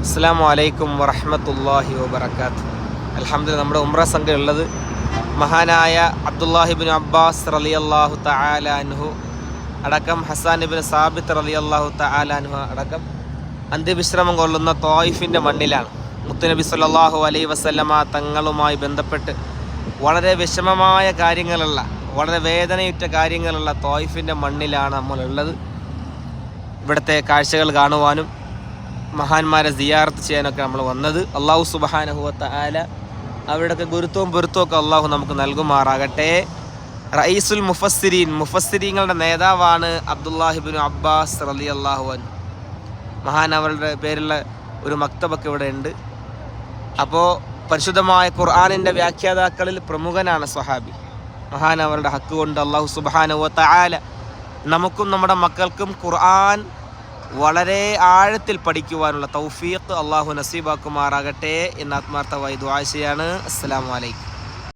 അസ്സലാമു അലൈക്കും വറഹ്മത്തുള്ളാഹി വബറകാത്ത്. അൽഹംദുലില്ലാഹ്, നമ്മുടെ ഉംറ സംഘം ഉള്ളത് മഹാനായ അബ്ദുല്ലാഹിബ്നു അബ്ബാസ് റളിയല്ലാഹു തആല അൻഹു അടക്കം ഹസ്സാൻ ഇബ്നു സാബിത്ത് റളിയല്ലാഹു തആല അൻഹു അടക്കം അന്ത്യവിശ്രമം കൊള്ളുന്ന ത്വായിഫിൻ്റെ മണ്ണിലാണ്. മുത്തുനബി സല്ലല്ലാഹു അലൈഹി വസല്ലമ തങ്ങളുമായി ബന്ധപ്പെട്ട് വളരെ വിഷമമായ കാര്യങ്ങളുള്ള, വളരെ വേദനയുറ്റ കാര്യങ്ങളുള്ള ത്വായിഫിൻ്റെ മണ്ണിലാണ് നമ്മളുള്ളത്. ഇവിടുത്തെ കാഴ്ചകൾ കാണുവാനും മഹാന്മാരെ സിയാറത്ത് ചെയ്യാനൊക്കെ നമ്മൾ വന്നത്. അള്ളാഹു സുബ്ഹാനഹു വ തആല അവരുടെയൊക്കെ ഗുരുത്വവും പൊരുത്തവും അള്ളാഹു നമുക്ക് നൽകുമാറാകട്ടെ. റഈസുൽ മുഫസ്സിരീങ്ങളുടെ നേതാവാണ് അബ്ദുല്ലാഹിബ്നു അബ്ബാസ് റളിയല്ലാഹു അൻഹു. അവരുടെ പേരുള്ള ഒരു മക്തബൊക്കെ ഇവിടെ ഉണ്ട്. അപ്പോൾ പരിശുദ്ധമായ ഖുർആനിൻ്റെ വ്യാഖ്യാതാക്കളിൽ പ്രമുഖനാണ് സ്വഹാബി. അവരുടെ ഹക്ക് കൊണ്ട് അള്ളാഹു സുബ്ഹാനഹു വ തആല നമുക്കും നമ്മുടെ മക്കൾക്കും ഖുർആൻ വളരെ ആഴത്തിൽ പഠിക്കുവാനുള്ള തൗഫീഖ് അള്ളാഹു നസീബാക്കുമാറാകട്ടെ എന്ന് ആത്മാർത്ഥമായി ദുആ ചെയ്യാണ്. അസ്സലാമു അലൈക്കും.